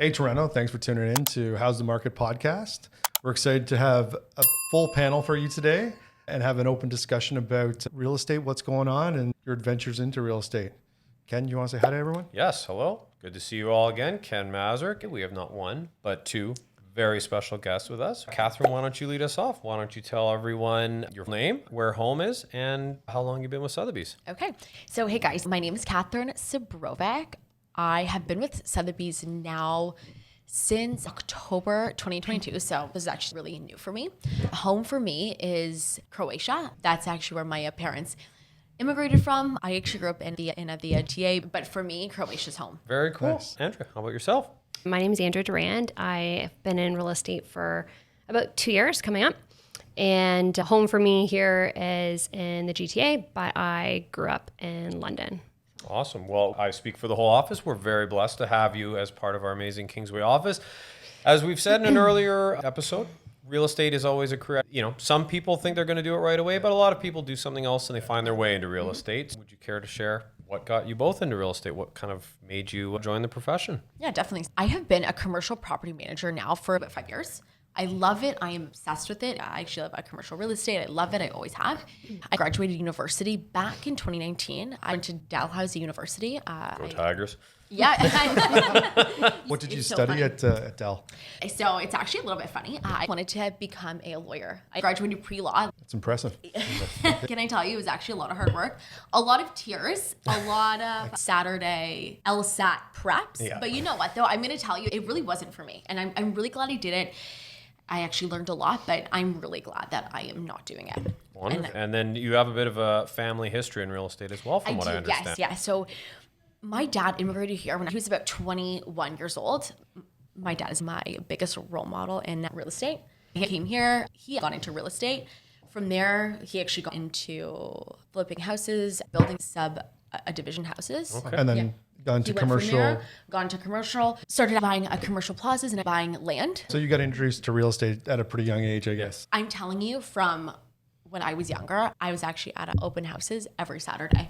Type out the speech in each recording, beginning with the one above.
Hey, Toronto. Thanks for tuning in to How's the Market podcast. We're excited to have a full panel for you today and have an open discussion about real estate, what's going on, and your adventures into real estate. Ken, you want to say hi to everyone? Yes, hello. Good to see you all again. Ken Mazurek. We have not one, but two very special guests with us. Katharine, why don't you lead us off? Why don't you tell everyone your name, where home is, and how long you've been with Sotheby's? Okay. So, hey guys, my name is Katharine Srebrovic. I have been with Sotheby's now since October 2022. So this is actually really new for me. Home for me is Croatia. That's actually where my parents immigrated from. I actually grew up in the TA, but for me, Croatia's home. Very cool. Nice. Andrea, how about yourself? My name is Andrea Durand. I've been in real estate for about 2 years coming up. And home for me here is in the GTA, but I grew up in London. Awesome. Well, I speak for the whole office. We're very blessed to have you as part of our amazing Kingsway office. As we've said in an earlier episode, real estate is always a career. You know, some people think they're going to do it right away, but a lot of people do something else and they find their way into real estate. Would you care to share what got you both into real estate? What kind of made you join the profession? Yeah, definitely. I have been a commercial property manager now for about 5 years. I love it. I am obsessed with it. I actually love commercial real estate. I love it. I always have. I graduated university back in 2019. I went to Dalhousie University. Go Tigers. Yeah. What did you It's so study funny. at Dell? So it's actually a little bit funny. I wanted to become a lawyer. I graduated pre-law. That's impressive. Can I tell you, it was actually a lot of hard work, a lot of tears, a lot of Saturday LSAT preps. Yeah. But you know what, though? I'm going to tell you, it really wasn't for me. And I'm really glad I did it. I actually learned a lot, but I'm really glad that I am not doing it. Wonderful. And then you have a bit of a family history in real estate as well, from what I understand. Yes. So my dad immigrated here when he was about 21 years old. My dad is my biggest role model in real estate. He came here, he got into real estate. From there, he actually got into flipping houses, building division houses. Okay. And then Yeah. gone to He went from commercial. there, gone to commercial, started buying commercial plazas and buying land. So you got introduced to real estate at a pretty young age, I guess. I'm telling you, from when I was younger, I was actually at open houses every Saturday.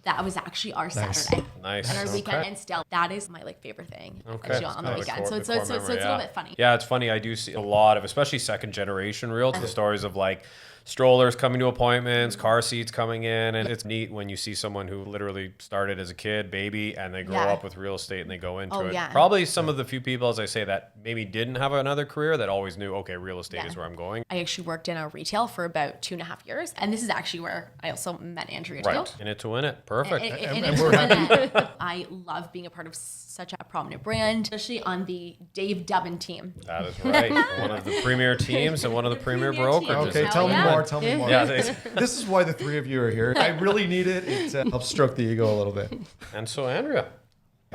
That was actually our Saturday. Nice. And our weekend, Okay. and still, that is my favorite thing Okay. to do on the Core- weekend. So the it's core a memory, little bit funny. Yeah, it's funny. I do see a lot of, especially second generation realtors, the stories of like strollers coming to appointments, car seats coming in. And it's neat when you see someone who literally started as a kid, baby, and they grow Yeah. up with real estate and they go into Oh, it. yeah. Probably some of the few people, as I say, that maybe didn't have another career that always knew, okay, real estate Yeah. is where I'm going. I actually worked in a retail for about 2.5 years. And this is actually where I also met Andrea too. Right. In it to win it. Perfect. And And it's we're fun. I love being a part of such a prominent brand, especially on the Dave Dubbin team. That is right. One of the premier teams and one of the premier premier teams. brokerages. Okay, Hell tell me yeah. more. Tell me more. Yeah, This is why the three of you are here. I really need it. It helps stroke the ego a little bit. And so, Andrea,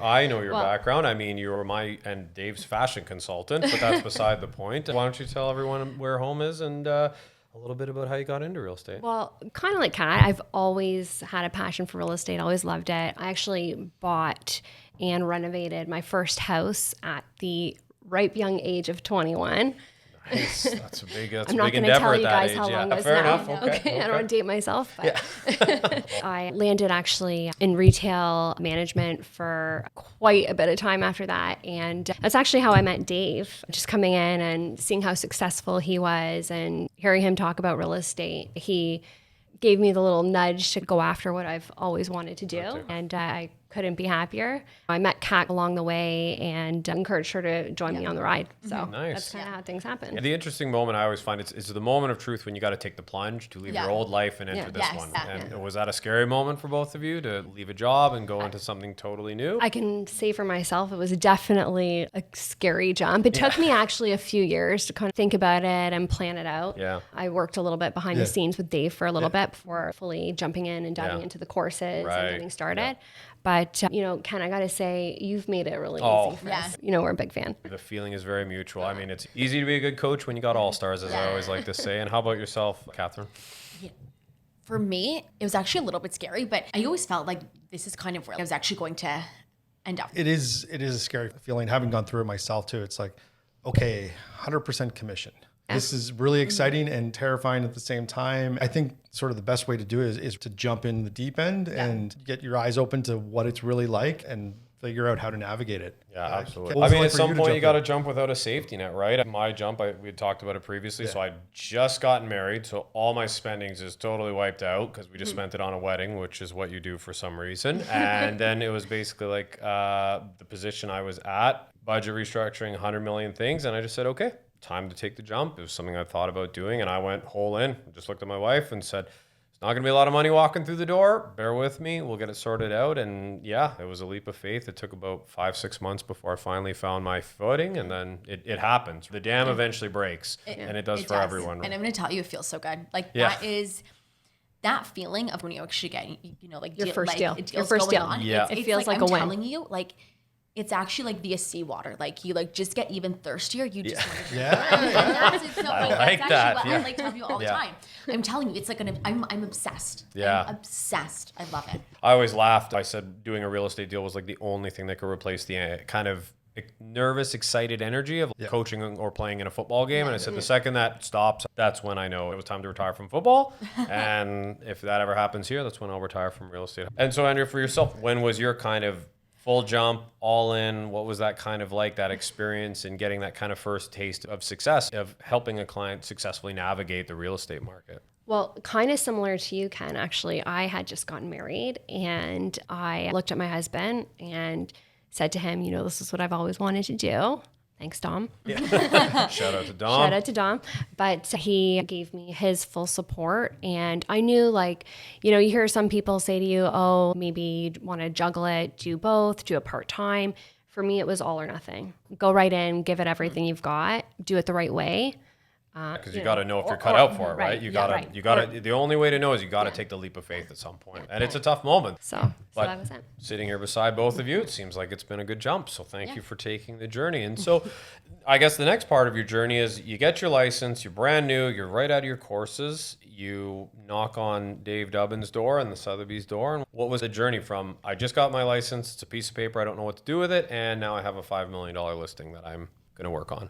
I know your Well- background. I mean, you were my and Dave's fashion consultant, but that's beside the point. Why don't you tell everyone where home is and a little bit about how you got into real estate? Well, kind of like Kat, I've always had a passion for real estate, always loved it. I actually bought and renovated my first house at the ripe young age of 21. Nice. That's a big, I'm not going to endeavor tell at you that guys age. how long Yeah, it was fair now. enough. Okay, I don't want to date myself, but I landed actually in retail management for quite a bit of time after that. And that's actually how I met Dave, just coming in and seeing how successful he was and hearing him talk about real estate. He gave me the little nudge to go after what I've always wanted to do. And I couldn't be happier. I met Kat along the way and encouraged her to join me on the ride. So Nice. that's kind of how things happen. The interesting moment I always find is the moment of truth when you got to take the plunge to leave Yeah. your old life and enter Yeah. this Yes. one. Yeah. And was that a scary moment for both of you to leave a job and go into something totally new? I can say for myself, it was definitely a scary jump. It took me actually a few years to kind of think about it and plan it out. Yeah. I worked a little bit behind Yeah. the scenes with Dave for a little bit before fully jumping in and diving Yeah. into the courses Right. and getting started. But, Ken, I got to say, you've made it really Oh. easy for Yeah. us. We're a big fan. The feeling is very mutual. I mean, it's easy to be a good coach when you got all stars, as I always like to say. And how about yourself, Katharine? For me, it was actually a little bit scary, but I always felt like this is kind of where I was actually going to end up. It is a scary feeling. Having gone through it myself too, it's like, okay, 100% commission. This is really exciting and terrifying at the same time. I think sort of the best way to do it is to jump in the deep end and get your eyes open to what it's really like and figure out how to navigate it. Yeah, absolutely. What was I it mean, like at for some to point, jump you got to in? jump without a safety net, right? My jump, we had talked about it previously. So I just gotten married. So all my spendings is totally wiped out because we just spent it on a wedding, which is what you do for some reason. And then it was basically like the position I was at, budget restructuring, 100 million things. And I just said, okay, time to take the jump. It was something I thought about doing. And I went whole in, just looked at my wife and said, it's not going to be a lot of money walking through the door. Bear with me. We'll get it sorted out. And yeah, it was a leap of faith. It took about 5-6 months before I finally found my footing. And then it happens. The dam eventually breaks. And it does for everyone. And I'm going to tell you, it feels so good. Like that is that feeling of when you actually get, like Your first deal. Deals Your first going deal. on. Yeah. It's It feels like I'm a win. telling you, like, it's actually like the seawater. Like you like just get even thirstier. You just want to drink. Yeah. And that's, it's so, I like, like that's that. actually what Yeah. I like to tell you all the Yeah. time. I'm telling you, it's like I'm obsessed. Yeah. I'm obsessed. I love it. I always laughed. I said doing a real estate deal was like the only thing that could replace the kind of nervous, excited energy of coaching or playing in a football game. And I said, the second that stops, that's when I know it was time to retire from football. And if that ever happens here, that's when I'll retire from real estate. And so, Andrea, for yourself, when was your kind of full jump, all in? What was that kind of like, that experience and getting that kind of first taste of success, of helping a client successfully navigate the real estate market? Well, kind of similar to you, Ken, actually. I had just gotten married and I looked at my husband and said to him, this is what I've always wanted to do. Thanks, Dom. Shout out to Dom. Shout out to Dom. But he gave me his full support. And I knew, you hear some people say to you, oh, maybe you want to juggle it, do both, do it part-time. For me, it was all or nothing. Go right in, give it everything you've got, do it the right way. Because you got to know if you're cut out for it, right? right, You yeah, got to, right. you got to. The only way to know is you got to take the leap of faith at some point, and it's a tough moment. So But that was it. sitting here beside both of you, it seems like it's been a good jump. So thank you for taking the journey. And so, I guess the next part of your journey is you get your license, you're brand new, you're right out of your courses, you knock on Dave Dubbin's door and the Sotheby's door. And what was the journey from? I just got my license, it's a piece of paper, I don't know what to do with it, and now I have a $5 million listing that I'm going to work on.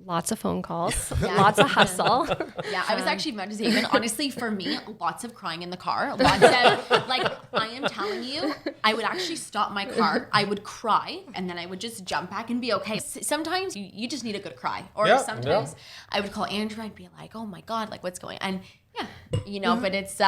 Lots of phone calls, lots of hustle. Yeah, I was actually about to say, even honestly, for me, lots of crying in the car. Lots of, I am telling you, I would actually stop my car, I would cry, and then I would just jump back and be okay. Sometimes you just need a good cry. Or sometimes I would call Andrea and be like, oh my God, what's going on? And, but it's,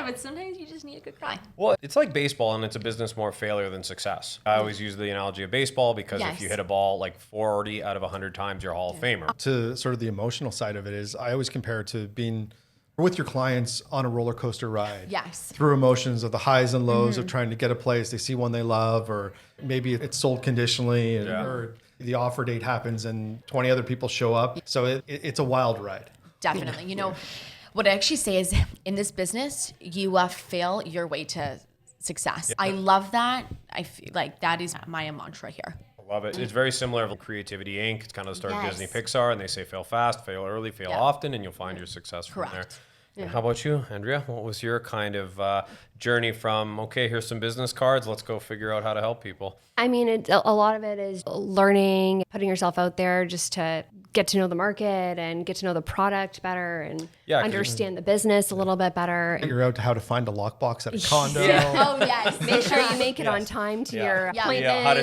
but sometimes you just need a good cry. Well, it's like baseball, and it's a business more failure than success. I always use the analogy of baseball because if you hit a ball like 40 out of 100 times, you're a Hall of Famer. To sort of the emotional side of it is, I always compare it to being with your clients on a roller coaster ride. Yes. Through emotions of the highs and lows of trying to get a place, they see one they love, or maybe it's sold conditionally, or the offer date happens and 20 other people show up. So it's a wild ride. Definitely. What I actually say is, in this business, you fail your way to success. I love that. I feel like that is my mantra here. I love it. It's very similar to Creativity Inc. It's kind of the start of Yes. Disney Pixar, and they say fail fast, fail early, fail often, and you'll find your success from there. Correct. And how about you, Andrea? What was your kind of journey from, okay, here's some business cards, let's go figure out how to help people? I mean, a lot of it is learning, putting yourself out there just to get to know the market and get to know the product better and 'cause- understand the business a little bit better. Figure out how to find a lockbox at a condo. Oh, yes. Make sure you make it on time to your appointments. Yeah, how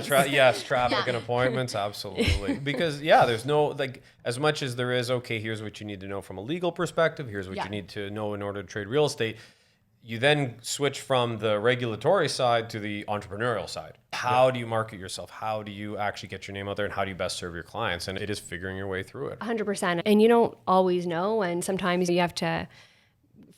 to traffic and appointments, absolutely. Because there's no, as much as there is, okay, here's what you need to know from a legal perspective, here's what you need to know in order to trade real estate. You then switch from the regulatory side to the entrepreneurial side. How do you market yourself? How do you actually get your name out there, and how do you best serve your clients? And it is figuring your way through it. 100%. And you don't always know, and sometimes you have to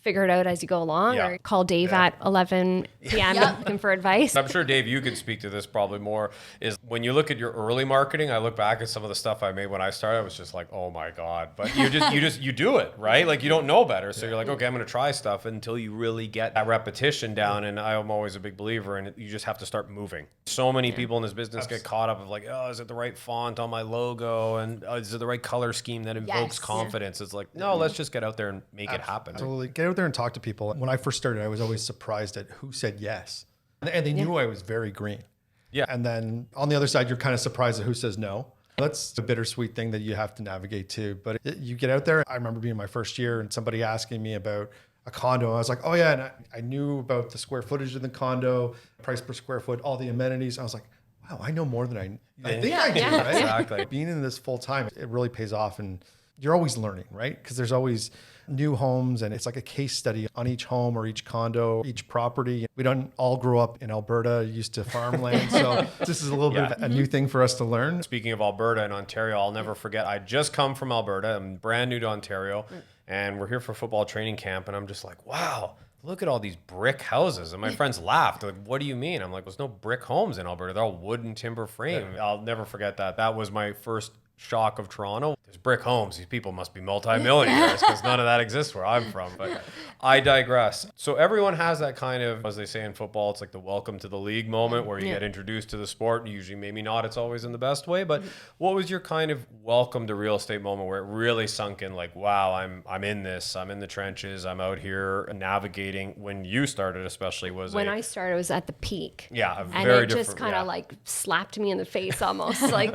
figure it out as you go along, or call Dave at 11 p.m. looking for advice. I'm sure, Dave, you could speak to this probably more, is when you look at your early marketing, I look back at some of the stuff I made when I started, I was just like, oh my God. But you do it, right? Like, you don't know better. So you're like, okay, I'm going to try stuff until you really get that repetition down. And I'm always a big believer in it. You just have to start moving. So many people in this business get caught up of like, oh, is it the right font on my logo? And is it the right color scheme that invokes confidence? It's like, no, let's just get out there and make it happen. Absolutely. Get out there and talk to people. When I first started, I was always surprised at who said yes. And they knew I was very green. Yeah. And then on the other side, you're kind of surprised at who says no. That's a bittersweet thing that you have to navigate too. But you get out there. I remember being my first year and somebody asking me about a condo. I was like, oh yeah. And I knew about the square footage of the condo, price per square foot, all the amenities. I was like, wow, I know more than I think I do, right? Exactly. Being in this full time, it really pays off, and you're always learning, right? Because there's always new homes, and it's like a case study on each home or each condo, each property. We don't all grow up in Alberta, used to farmland, so this is a little bit of a new thing for us to learn. Speaking of Alberta and Ontario, I'll never forget. I just come from Alberta. I'm brand new to Ontario, and we're here for football training camp. And I'm just like, wow, look at all these brick houses. And my friends laughed. They're like, what do you mean? I'm like, there's no brick homes in Alberta. They're all wooden timber frame. I'll never forget that. That was my first shock of Toronto. There's brick homes. These people must be multimillionaires because none of that exists where I'm from. But I digress. So everyone has that kind of, as they say in football, it's like the welcome to the league moment where you get introduced to the sport. Usually, maybe not. It's always in the best way. But what was your kind of welcome to real estate moment where it really sunk in? Like, wow, I'm in this. I'm in the trenches. I'm out here navigating. When you started, especially, when I started, it was at the peak. Yeah, and very it just different. kind of like slapped me in the face almost. Like,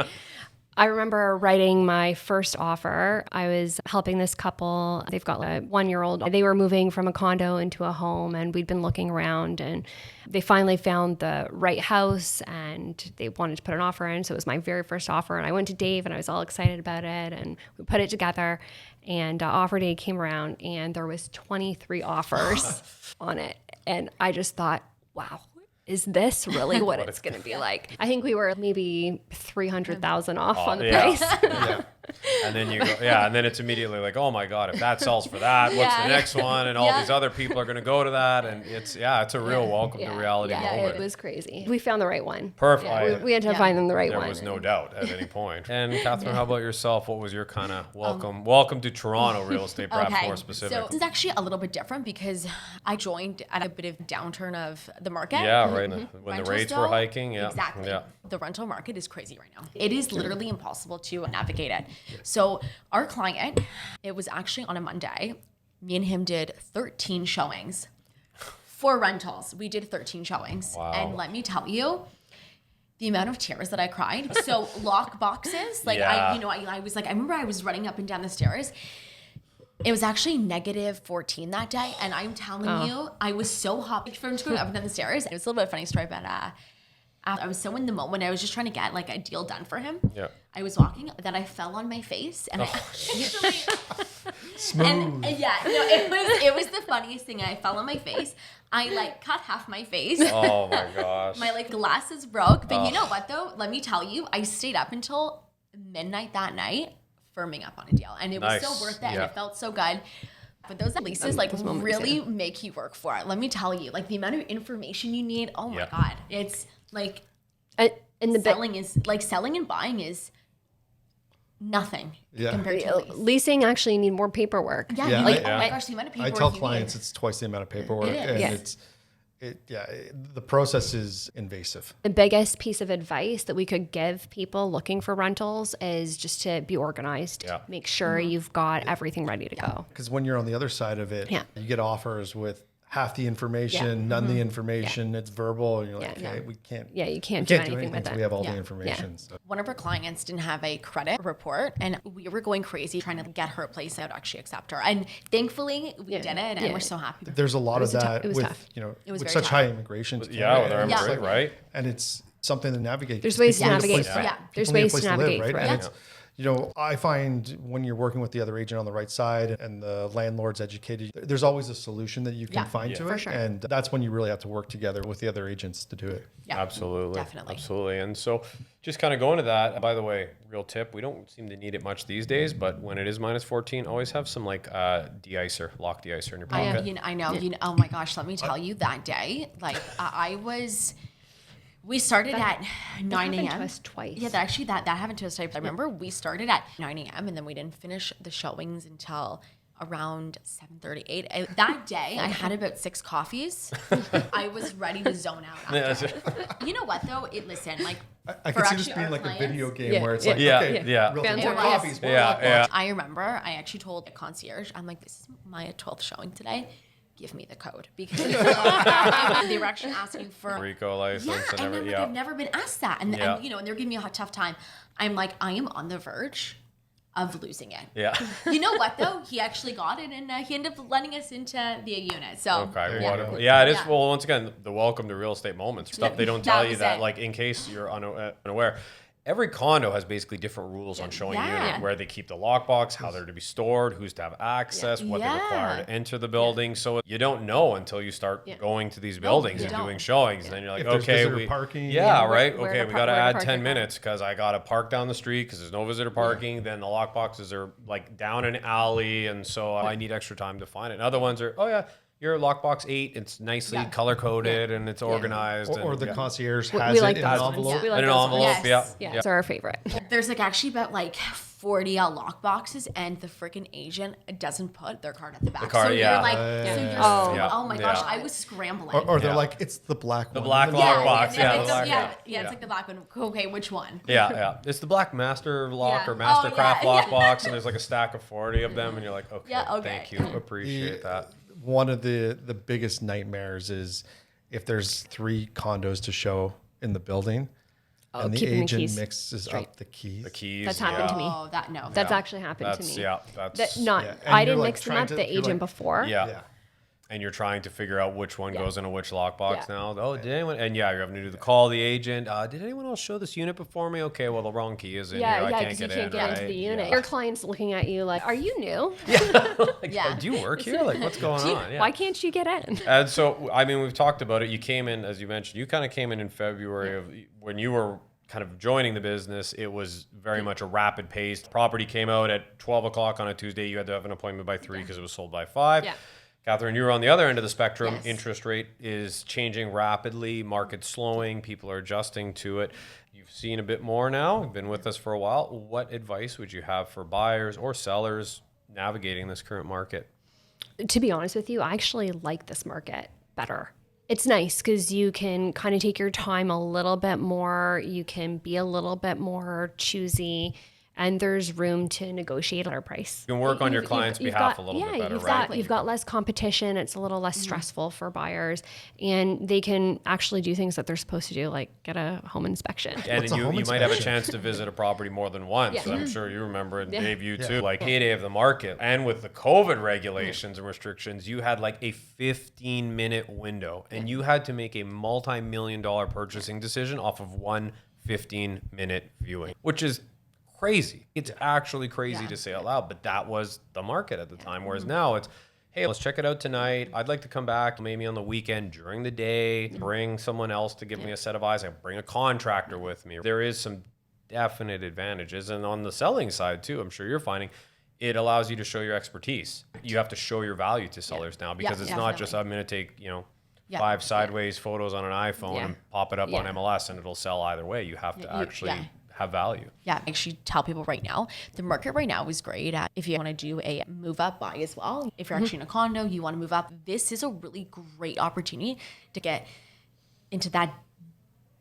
I remember writing my first offer. I was helping this couple. They've got a 1-year-old. They were moving from a condo into a home, and we'd been looking around, and they finally found the right house, and they wanted to put an offer in. So it was my very first offer, and I went to Dave, and I was all excited about it, and we put it together, and offer day came around, and there was 23 offers on it. And I just thought, wow. Is this really what it's going to be like? I think we were maybe 300,000 off on the price. And then you go, and then it's immediately like, oh my God, if that sells for that, what's the next one? And all these other people are going to go to that. And it's a real welcome to reality moment. It was crazy. We found the right one. Perfect. Yeah, we had to find them the right one. There was no doubt at any point. And Katharine, how about yourself? What was your kind of welcome to Toronto real estate, perhaps more specific? So this is actually a little bit different because I joined at a bit of downturn of the market. Yeah, right. When Rental the rates still, were hiking. Yeah. Exactly. Yeah. The rental market is crazy right now. It is literally impossible to navigate it. So our client, it was actually on a Monday. Me and him did 13 showings for rentals. We did 13 showings. Wow. And let me tell you, the amount of tears that I cried. So lock boxes, like I was like, I remember I was running up and down the stairs. It was actually -14 that day. And I'm telling you, I was so hot from going up and down the stairs. It was a little bit of a funny story, but I was so in the moment. I was just trying to get like a deal done for him. Yeah. I was walking, then I fell on my face, and Smooth. it was the funniest thing. I fell on my face. I like cut half my face. Oh my gosh. My like glasses broke. But you know what though? Let me tell you, I stayed up until midnight that night, firming up on a deal, and it was so worth it, and it felt so good. But those leases like really make you work for it. Let me tell you, like the amount of information you need. Oh my God, it's like, and the selling and buying is nothing compared to leasing. Actually, need more paperwork. Oh my gosh, the amount of paperwork I tell clients it's twice the amount of paperwork, and the process is invasive. The biggest piece of advice that we could give people looking for rentals is just to be organized. Yeah. Make sure you've got everything ready to go. Because when you're on the other side of it, you get offers with half the information, none of the information. It's verbal, and you're like, okay, we can't. Yeah, you can't do anything with until it. we have all the information. So. One of our clients didn't have a credit report, and we were going crazy trying to get her place out to actually accept her. And thankfully, we did it, and we're so happy. There's a lot of that with tough. with such high immigration. With our immigrant, right? And it's something to navigate. There's ways to navigate. There's ways to navigate. Right? And it's, I find when you're working with the other agent on the right side and the landlord's educated, there's always a solution that you can find to it. Sure. And that's when you really have to work together with the other agents to do it. Yeah, absolutely. Definitely. Absolutely. And so just kind of going to that, by the way, real tip, we don't seem to need it much these days, but when it is -14, always have some like de-icer, lock de-icer in your pocket. I know. Oh my gosh, let me tell you that day, like we started at 9 a.m. to us twice. Yeah, that happened to us twice. I remember we started at 9 a.m. and then we didn't finish the showings until around 7:38. That day, I had about 6 coffees. I was ready to zone out after. You know what though? I could see this being like a video game where it's like, more coffees, more I remember I actually told the concierge, I'm like, this is my 12th showing today. Give me the code, because they were actually asking for RICO license and everything. I've never been asked that, and they're giving me a tough time. I'm like, I am on the verge of losing it. Yeah. You know what though? He actually got it, and he ended up letting us into the unit. So Okay. yeah. Yeah, it is. Yeah. Well, once again, the welcome to real estate moments. Stuff they don't tell That you was that, it. like, in case you're unaware. Every condo has basically different rules on showing Yeah. units, where they keep the lockbox, how they're to be stored, who's to have access, what they're required to enter the building. So you don't know until you start going to these buildings you and don't. doing showings. And then you're like, If there's okay, visitor parking. yeah, where- right. where Okay, to we par- got to where to add park 10 your car. minutes because I got to park down the street because there's no visitor parking. Then the lockboxes are like down an alley. And so I need extra time to find it. And other ones are, oh yeah, your lockbox 8, it's nicely color coded and it's organized. Or and, the yeah. concierge We has like it in those an ones. envelope. We like in an those envelope, ones. Yes. yeah. Yeah, it's our favorite. There's like actually about like 40 lock boxes, and the freaking agent doesn't put their card at the back. card, so yeah. you're like, so you're oh my gosh, Yeah. I was scrambling. Or they're Yeah. like, it's the black The one. black And lockbox, yeah, the it's, black- it's like the black one. Okay, which one? Yeah. It's the black master lock Yeah. or mastercraft Oh, yeah. lockbox, and there's like a stack of 40 of them, and you're like, okay, Yeah, okay. thank you, appreciate that. One of the biggest nightmares is if there's 3 condos to show in the building and the keeping the agent keys mixes up the keys. The keys. That's happened to me. Oh, that no. That's actually happened to That's me. that's Not, Yeah, and I you're, didn't like, mix them trying up. to- The you're, agent like- before. Yeah. And you're trying to figure out which one goes into which lockbox Yeah. now. Oh, did anyone? And you're having to do the call the agent. Did anyone else show this unit before me? Okay, well the wrong key is in here. I can't because you get can't in. get into right? the unit. Yeah. Your client's looking at you like, "Are you new? Like, Yeah. do you work here? Like, what's going on? Yeah. Why can't you get in?" And so, I mean, we've talked about it. You came in, as you mentioned, you kind of came in February of when you were kind of joining the business. It was very much a rapid pace. Property came out at 12 o'clock on a Tuesday. You had to have an appointment by 3 because it was sold by 5. Yeah. Katharine, you were on the other end of the spectrum. Yes. Interest rate is changing rapidly. Market's slowing. People are adjusting to it. You've seen a bit more now. You've been with us for a while. What advice would you have for buyers or sellers navigating this current market? To be honest with you, I actually like this market better. It's nice because you can kind of take your time a little bit more. You can be a little bit more choosy, and there's room to negotiate on our price. You can work on your client's behalf a little bit better, right? You've got less competition. It's a little less stressful for buyers, and they can actually do things that they're supposed to do, like get a home inspection. And What's a you home might have a inspection? chance to visit a property more than once. Yeah. I'm sure you remember, and Dave, you too. Like heyday of the market. And with the COVID regulations and restrictions, you had like a 15-minute window, and you had to make a multi-million-dollar purchasing decision off of one 15-minute viewing, which is crazy. It's actually crazy to say out loud, but that was the market at the time. Whereas now it's, hey, let's check it out tonight. I'd like to come back maybe on the weekend during the day, bring someone else to give me a set of eyes. I bring a contractor with me. There is some definite advantages. And on the selling side too, I'm sure you're finding it allows you to show your expertise. You have to show your value to sellers now because it's not just, I'm going to take, 5 sideways photos on an iPhone and pop it up on MLS and it'll sell either way. You have to actually have value. Yeah, I actually tell people right now, the market right now is great at if you want to do a move up buy as well. If you're actually in a condo, you want to move up, this is a really great opportunity to get into that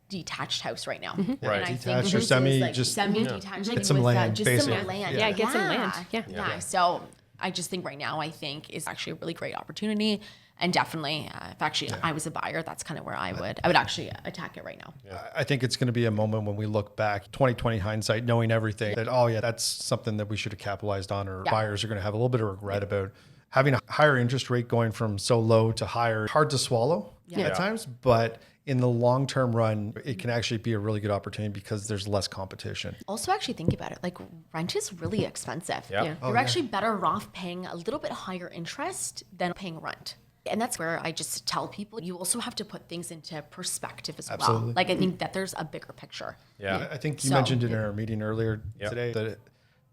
detached house right now. Right. And I think Detached or this semi, is like just semi-detached. Like some with, land, just some basically. land. Yeah, get some land. Yeah. Yeah. So I just think right now, I think is actually a really great opportunity. And definitely, if actually I was a buyer, that's kind of where I would actually attack it right now. I think it's going to be a moment when we look back, 2020 hindsight, knowing everything, that, oh yeah, that's something that we should have capitalized on, or buyers are going to have a little bit of regret about. Having a higher interest rate going from so low to higher, hard to swallow at times, but in the long-term run, it can actually be a really good opportunity because there's less competition. Also, actually think about it. Like rent is really expensive. Yeah. You're actually better off paying a little bit higher interest than paying rent. And that's where I just tell people, you also have to put things into perspective as Absolutely. well. Like I think that there's a bigger picture. Yeah. I think you So- mentioned in our meeting earlier today that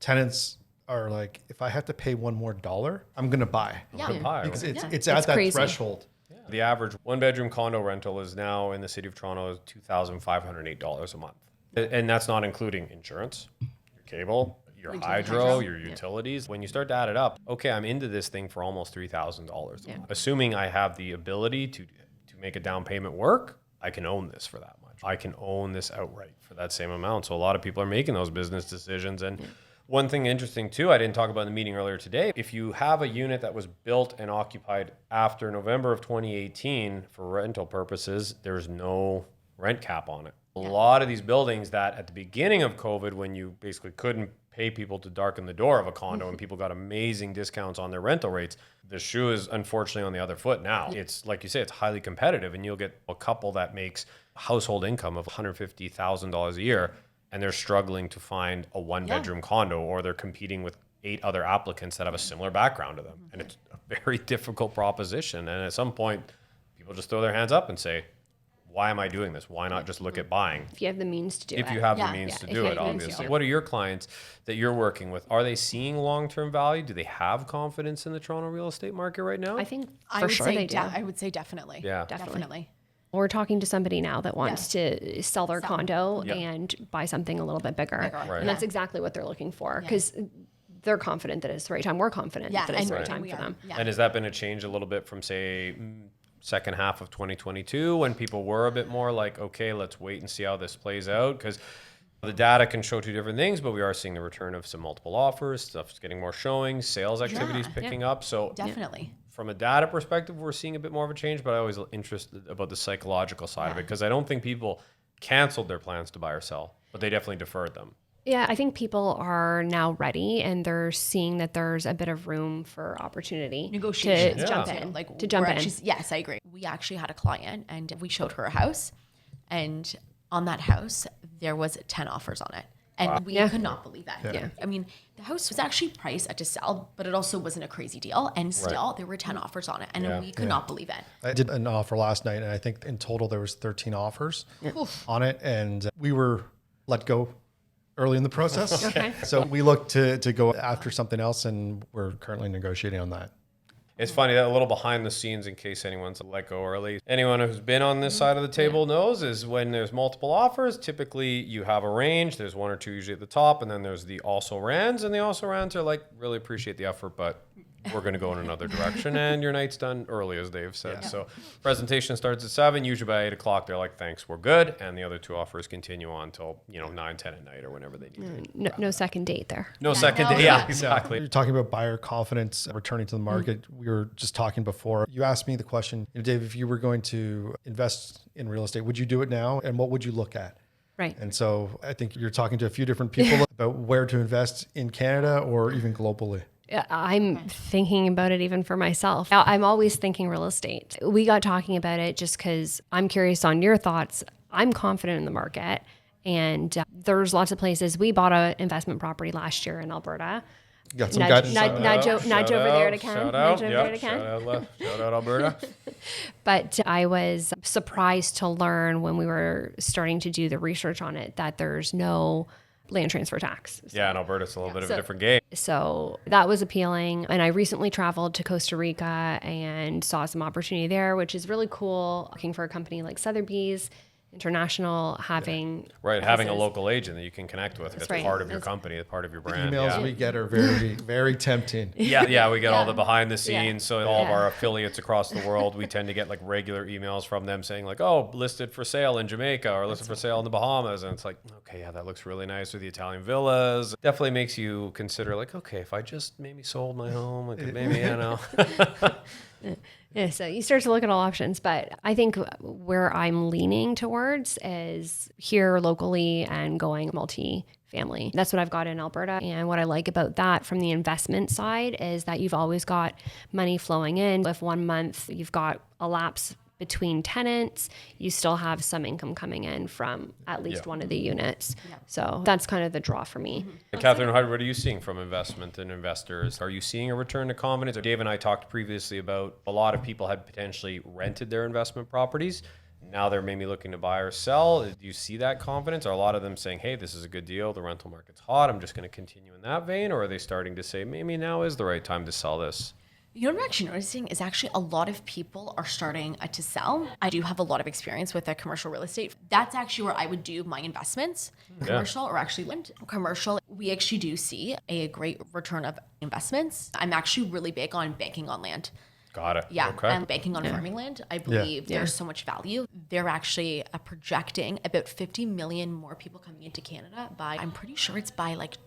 tenants are like, if I have to pay one more dollar, I'm going to buy. High, Because right? it's at that crazy. threshold. The average one-bedroom condo rental is now in the city of Toronto is $2,508 a month. And that's not including insurance, your cable, your hydro, your utilities. When you start to add it up, okay, I'm into this thing for almost $3,000 a month. Assuming I have the ability to make a down payment work, I can own this for that much. I can own this outright for that same amount. So a lot of people are making those business decisions. And one thing interesting too, I didn't talk about in the meeting earlier today, if you have a unit that was built and occupied after November of 2018 for rental purposes, there's no rent cap on it. A lot of these buildings that at the beginning of COVID, when you basically couldn't pay people to darken the door of a condo and people got amazing discounts on their rental rates, the shoe is unfortunately on the other foot now. It's like you say, it's highly competitive, and you'll get a couple that makes a household income of $150,000 a year, and they're struggling to find a one-bedroom condo, or they're competing with 8 other applicants that have a similar background to them. And it's a very difficult proposition. And at some point, people just throw their hands up and say, why am I doing this? Why not just look at buying? If you have the means to do it. If you have the means to do it, obviously. What are your clients that you're working with? Are they seeing long-term value? Do they have confidence in the Toronto real estate market right now? I think for sure they do. I would say definitely. Yeah. Definitely. We're talking to somebody now that wants to sell their condo and buy something a little bit bigger. Right. And that's exactly what they're looking for, because they're confident that it's the right time. We're confident that it's the right time for them. Yeah. And has that been a change a little bit from, say, second half of 2022, when people were a bit more like, okay, let's wait and see how this plays out? Because the data can show 2 different things, but we are seeing the return of some multiple offers, stuff's getting more showings, sales activities picking up. So Definitely. from a data perspective, we're seeing a bit more of a change, but I always interested about the psychological side of it, because I don't think people canceled their plans to buy or sell, but they definitely deferred them. Yeah, I think people are now ready, and they're seeing that there's a bit of room for opportunity. Negotiations. To jump in. To jump in. Yes, I agree. We actually had a client, and we showed her a house, and on that house, there was 10 offers on it. And we could not believe that. Yeah. I mean, the house was actually priced to sell, but it also wasn't a crazy deal. And still, there were 10 offers on it. And we could not believe it. I did an offer last night, and I think in total there was 13 offers on it, and we were let go early in the process. Okay. So we look to go after something else, and we're currently negotiating on that. It's funny, that a little behind the scenes, in case anyone's let go early. Anyone who's been on this side of the table knows, is when there's multiple offers, typically you have a range. There's 1 or 2 usually at the top, and then there's the also rans, and the also rans are like, really appreciate the effort, but we're going to go in another direction, and your night's done early, as Dave said. So presentation starts at 7, usually by 8 o'clock, they're like, thanks, we're good. And the other 2 offers continue on till 9, 10 at night, or whenever they need to. No second date there. No second day. Yeah, exactly. You're talking about buyer confidence returning to the market. We were just talking before. You asked me the question, Dave, if you were going to invest in real estate, would you do it now? And what would you look at? Right. And so I think you're talking to a few different people about where to invest in Canada or even globally. I'm thinking about it even for myself. I'm always thinking real estate. We got talking about it just because I'm curious on your thoughts. I'm confident in the market, and there's lots of places. We bought an investment property last year in Alberta. Got some guidance. Nudge over there to Ken. Shout out Alberta. But I was surprised to learn when we were starting to do the research on it that there's no land transfer tax. Yeah, in Alberta, it's a little bit of a different game. So that was appealing. And I recently traveled to Costa Rica and saw some opportunity there, which is really cool. Working for a company like Sotheby's International, having having a local agent that you can connect with. That's right. part of your company, part of your brand. Emails we get are very, very tempting. We get all the behind the scenes. So all of our affiliates across the world, we tend to get like regular emails from them saying like, oh, listed for sale in Jamaica or listed for sale in the Bahamas. And it's like, okay, that looks really nice with the Italian villas. Definitely makes you consider like, okay, if I just maybe sold my home, I could maybe, Yeah, so you start to look at all options, but I think where I'm leaning towards is here locally and going multi-family. That's what I've got in Alberta. And what I like about that from the investment side is that you've always got money flowing in. If 1 month you've got a lapse between tenants, you still have some income coming in from at least one of the units. Yeah. So that's kind of the draw for me. Mm-hmm. Katharine, what are you seeing from investment and investors? Are you seeing a return to confidence? Dave and I talked previously about a lot of people had potentially rented their investment properties. Now they're maybe looking to buy or sell. Do you see that confidence? Are a lot of them saying, hey, this is a good deal, the rental market's hot, I'm just going to continue in that vein? Or are they starting to say, maybe now is the right time to sell this? You know what I'm actually noticing is actually a lot of people are starting to sell. I do have a lot of experience with commercial real estate. That's actually where I would do my investments, commercial or actually land. Commercial, we actually do see a great return of investments. I'm actually really big on banking on land. Got it. Yeah, okay. and banking on farming land. I believe there's so much value. They're actually projecting about 50 million more people coming into Canada by, I'm pretty sure it's by like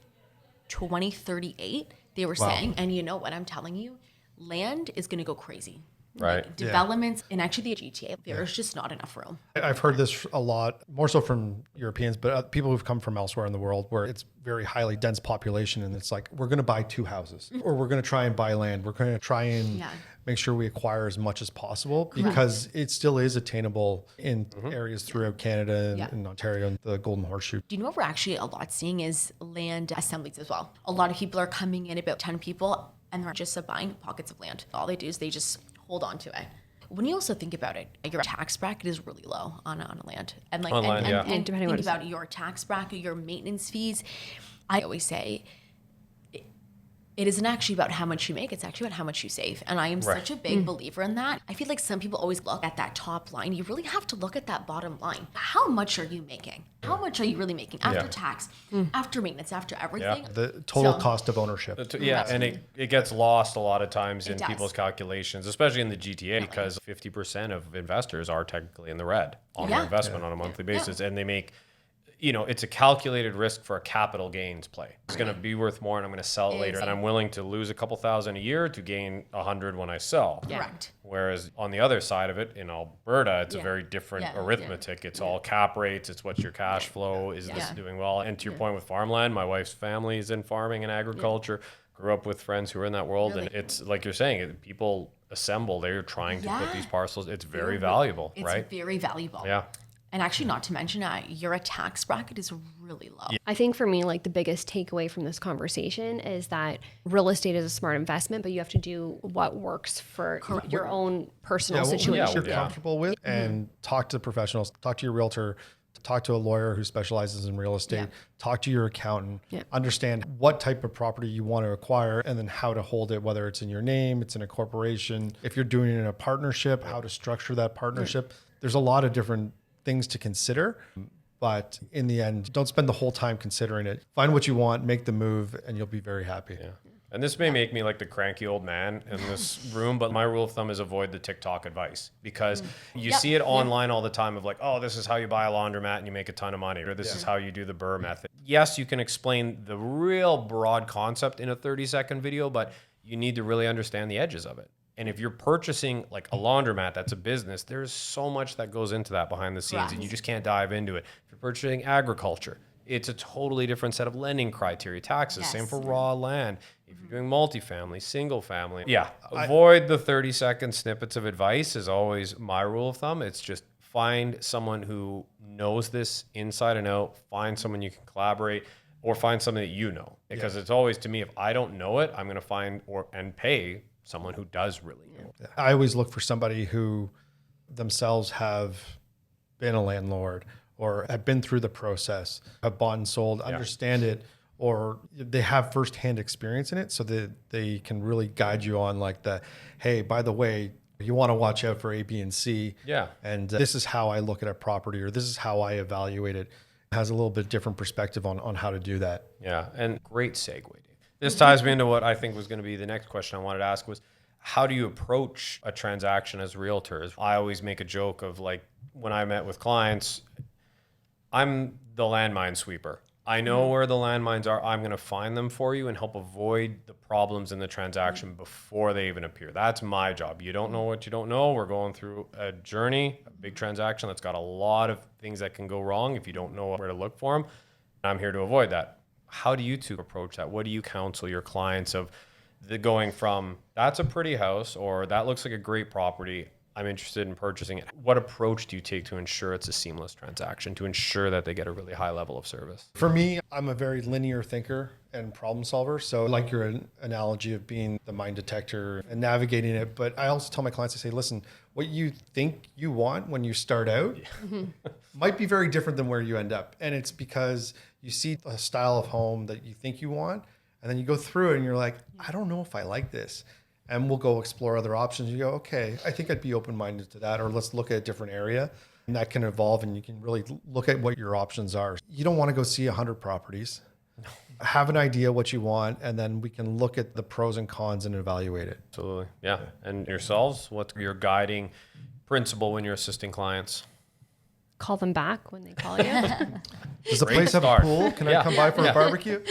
2038, they were saying. And you know what I'm telling you? Land is going to go crazy. Right. Like developments and actually the GTA, there's just not enough room. I've heard this a lot, more so from Europeans, but people who've come from elsewhere in the world where it's very highly dense population. And it's like, we're going to buy 2 houses or we're going to try and buy land. We're going to try and make sure we acquire as much as possible because it still is attainable in areas throughout Canada and Ontario and the Golden Horseshoe. Do you know what we're actually a lot seeing is land assemblies as well? A lot of people are coming in, about 10 people, and they're just buying pockets of land. All they do is they just hold on to it. When you also think about it, your tax bracket is really low on land. And like, and depending think about your tax bracket, your maintenance fees. I always say, it isn't actually about how much you make, it's actually about how much you save. And I am such a big believer in that. I feel like some people always look at that top line. You really have to look at that bottom line. How much are you making? How much are you really making after tax, after maintenance, after everything? The total cost of ownership. And it gets lost a lot of times in people's calculations, especially in the GTA, because 50% of investors are technically in the red on their investment on a monthly basis. And they make, it's a calculated risk for a capital gains play. It's going to be worth more and I'm going to sell it later. And I'm willing to lose a couple thousand a year to gain 100 when I sell. Correct. Whereas on the other side of it, in Alberta, it's a very different arithmetic. It's all cap rates. It's what's your cash flow. Is this doing well? And to your point with farmland, my wife's family is in farming and agriculture. Grew up with friends who are in that world. And it's like you're saying, people assemble. They're trying to put these parcels. It's very valuable, right? It's very valuable. Yeah. And actually, not to mention, your tax bracket is really low. I think for me, like the biggest takeaway from this conversation is that real estate is a smart investment, but you have to do what works for your own personal situation. What you're comfortable with, and talk to professionals, talk to your realtor, talk to a lawyer who specializes in real estate, talk to your accountant, understand what type of property you want to acquire and then how to hold it, whether it's in your name, it's in a corporation. If you're doing it in a partnership, how to structure that partnership. There's a lot of different things to consider, but in the end, don't spend the whole time considering it. Find what you want, make the move, and you'll be very happy. Yeah. And this may make me like the cranky old man in this room, but my rule of thumb is avoid the TikTok advice, because you see it online all the time of like, oh, this is how you buy a laundromat and you make a ton of money, or this is how you do the Burr method. Yes, you can explain the real broad concept in a 30-second video, but you need to really understand the edges of it. And if you're purchasing like a laundromat, that's a business, there's so much that goes into that behind the scenes and you just can't dive into it. If you're purchasing agriculture, it's a totally different set of lending criteria, taxes, same for raw land. If you're doing multifamily, single family. Avoid the 30-second snippets of advice is always my rule of thumb. It's just find someone who knows this inside and out, find someone you can collaborate, or find something that you know. Because it's always, to me, if I don't know it, I'm going to find and pay someone who does really know. I always look for somebody who themselves have been a landlord or have been through the process, have bought and sold, understand it, or they have firsthand experience in it so that they can really guide you on like hey, by the way, you want to watch out for A, B, and C. Yeah. And this is how I look at a property, or this is how I evaluate it. It has a little bit different perspective on how to do that. Yeah. And great segue. This ties me into what I think was going to be the next question I wanted to ask was, how do you approach a transaction as realtors? I always make a joke of like, when I met with clients, I'm the landmine sweeper. I know where the landmines are. I'm going to find them for you and help avoid the problems in the transaction before they even appear. That's my job. You don't know what you don't know. We're going through a journey, a big transaction that's got a lot of things that can go wrong if you don't know where to look for them. I'm here to avoid that. How do you two approach that? What do you counsel your clients of going from that's a pretty house or that looks like a great property, I'm interested in purchasing it? What approach do you take to ensure it's a seamless transaction, to ensure that they get a really high level of service? For me, I'm a very linear thinker and problem solver. So I like your analogy of being the mine detector and navigating it. But I also tell my clients, I say, listen, what you think you want when you start out might be very different than where you end up. And it's because you see a style of home that you think you want, and then you go through it and you're like, I don't know if I like this. And we'll go explore other options. You go, okay, I think I'd be open-minded to that, or let's look at a different area. And that can evolve, and you can really look at what your options are. You don't want to go see 100 properties. Have an idea what you want, and then we can look at the pros and cons and evaluate it. Absolutely. Yeah. And yourselves, what's your guiding principle when you're assisting clients? call them back when they call you. Does the Great place have a start. pool? Can I come by for a barbecue?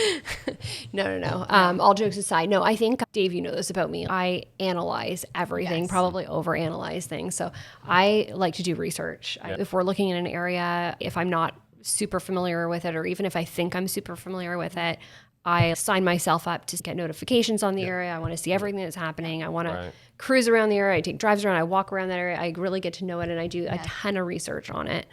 No. All jokes aside, no, I think, Dave, you know this about me. I analyze everything, Yes. probably overanalyze things. So I like to do research. If we're looking in an area, if I'm not super familiar with it, or even if I think I'm super familiar with it, I sign myself up to get notifications on the area. I want to see everything that's happening. I want to cruise around the area. I take drives around. I walk around that area. I really get to know it, and I do a ton of research on it.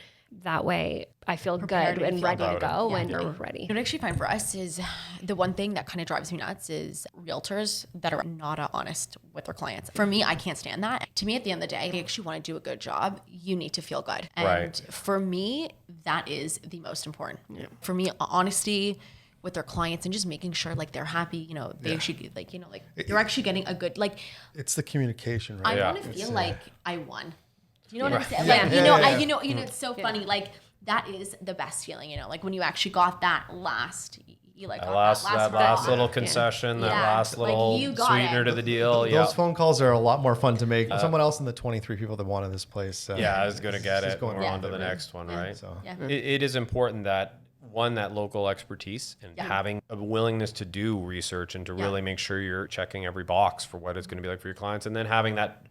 That way I feel Prepared good and feel ready to about go it. when Yeah. we're ready. What I actually find for us is the one thing that kind of drives me nuts is realtors that are not honest with their clients. For me, I can't stand that. To me, at the end of the day, if you actually want to do a good job, you need to feel good. And Right. for me, that is the most important. For me, honesty with their clients and just making sure like they're happy, you know, they actually like, you know, like you're actually getting a good, like It's the communication, right? I want to feel like I won. Do you know what I'm saying? Yeah. Like, you know, it's so funny. Like that is the best feeling, you know, like when you actually got that last, you like That got last, that that last last little concession, that Yeah. last Like, little you got sweetener it. to the deal. Those phone calls are a lot more fun to make. Uh, Someone else than the 23 people that wanted this place. I was going to get it's it. going We're on on to the there, next one, right? So Yeah. It is important that that local expertise and having a willingness to do research and to really make sure you're checking every box for what it's going to be like for your clients, and then having that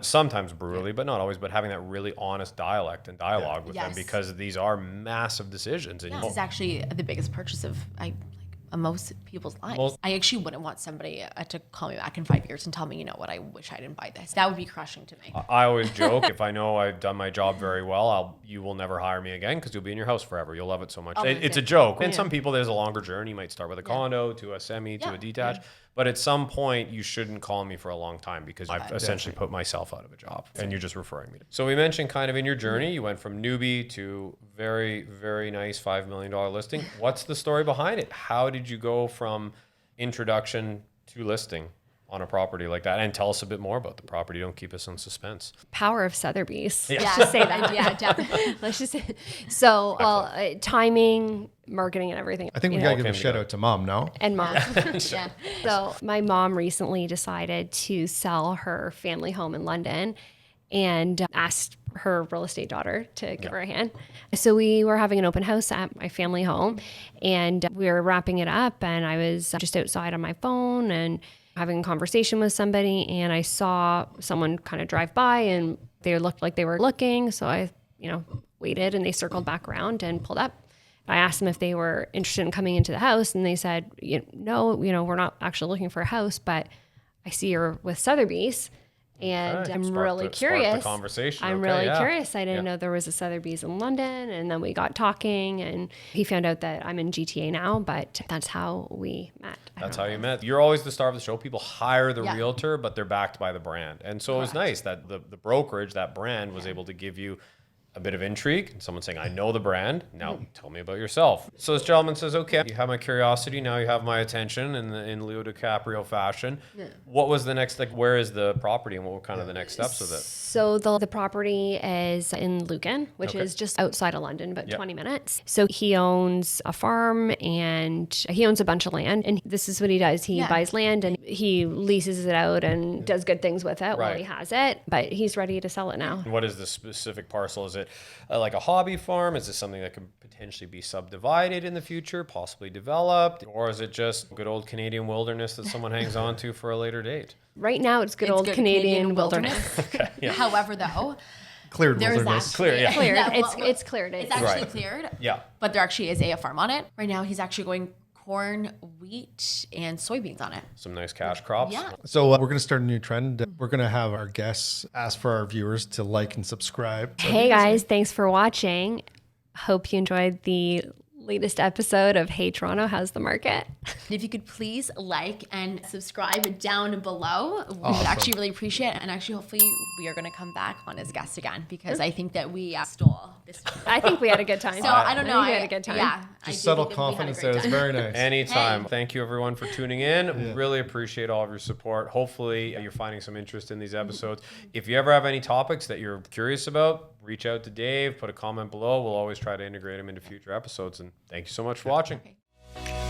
sometimes brutally, but not always, but having that really honest dialogue with them, Yes. because these are massive decisions. And This is actually the biggest purchase of most people's lives. I actually wouldn't want somebody to call me back in 5 years and tell me, you know what, I wish I didn't buy this. That would be crushing to me. I always joke, if I know I've done my job very well, you will never hire me again because you'll be in your house forever. You'll love it so much. It's a joke. And some people, there's a longer journey. You might start with a condo to a semi to a detached. But at some point, you shouldn't call me for a long time because I've essentially put myself out of a job and you're just referring me. So we mentioned kind of in your journey, you went from newbie to very, very nice $5 million listing. What's the story behind it? How did you go from introduction to listing on a property like that? And tell us a bit more about the property. Don't keep us in suspense. Power of Sotheby's. Yeah. Let's just say that. Yeah, definitely. Let's just say. So, timing, marketing, and everything. I think we got to give a shout out to Mom, no? And mom. Yeah. So my mom recently decided to sell her family home in London and asked her real estate daughter to give her a hand. So we were having an open house at my family home and we were wrapping it up, and I was just outside on my phone and having a conversation with somebody, and I saw someone kind of drive by and they looked like they were looking. So I, waited, and they circled back around and pulled up. I asked them if they were interested in coming into the house, and they said, no, we're not actually looking for a house, but I see you're with Sotheby's. And Okay. I'm Sparked really the curious. conversation. I'm Okay, really yeah. curious. I didn't know there was a Sotheby's in London. And then we got talking, and he found out that I'm in GTA now, but that's how we met. That's how you met. You're always the star of the show. People hire the Yeah. realtor, but they're backed by the brand. And so it was nice that the brokerage, that brand, was able to give you a bit of intrigue. And someone saying, I know the brand. Now tell me about yourself. So this gentleman says, okay, you have my curiosity. Now you have my attention in Leo DiCaprio fashion. Yeah. What was the next, where is the property and what were kind of the next steps of it? So the property is in Lucan, which is just outside of London, about 20 minutes. So he owns a farm and he owns a bunch of land. And this is what he does. He buys land and he leases it out and does good things with it while he has it. But he's ready to sell it now. And what is the specific parcel? Is it like a hobby farm? Is this something that could potentially be subdivided in the future, possibly developed? Or is it just good old Canadian wilderness that someone hangs on to for a later date? Right now, it's good old Canadian wilderness. Okay, yeah. However, though, Cleared there's wilderness. actually, Clear, yeah. Cleared. Yeah, It's cleared. It's actually Right. cleared. Yeah. But there actually is a farm on it. Right now, he's actually going corn, wheat, and soybeans on it. Some nice cash crops. Yeah. So we're going to start a new trend. We're going to have our guests ask for our viewers to like and subscribe. So Hey guys, thanks for watching. Hope you enjoyed the latest episode of Hey Toronto, How's the Market? And if you could please like and subscribe down below, we would actually really appreciate it. And actually, hopefully, we are going to come back on as guests again because I think that we stole this. I think we had a good time. So I don't know. think we had a good time. Yeah. I just do subtle think that we had a confidence great there. It's time. very nice. Anytime. Hey. Thank you, everyone, for tuning in. Really appreciate all of your support. Hopefully, you're finding some interest in these episodes. If you ever have any topics that you're curious about, reach out to Dave, put a comment below. We'll always try to integrate them into future episodes. And thank you so much for watching. Okay.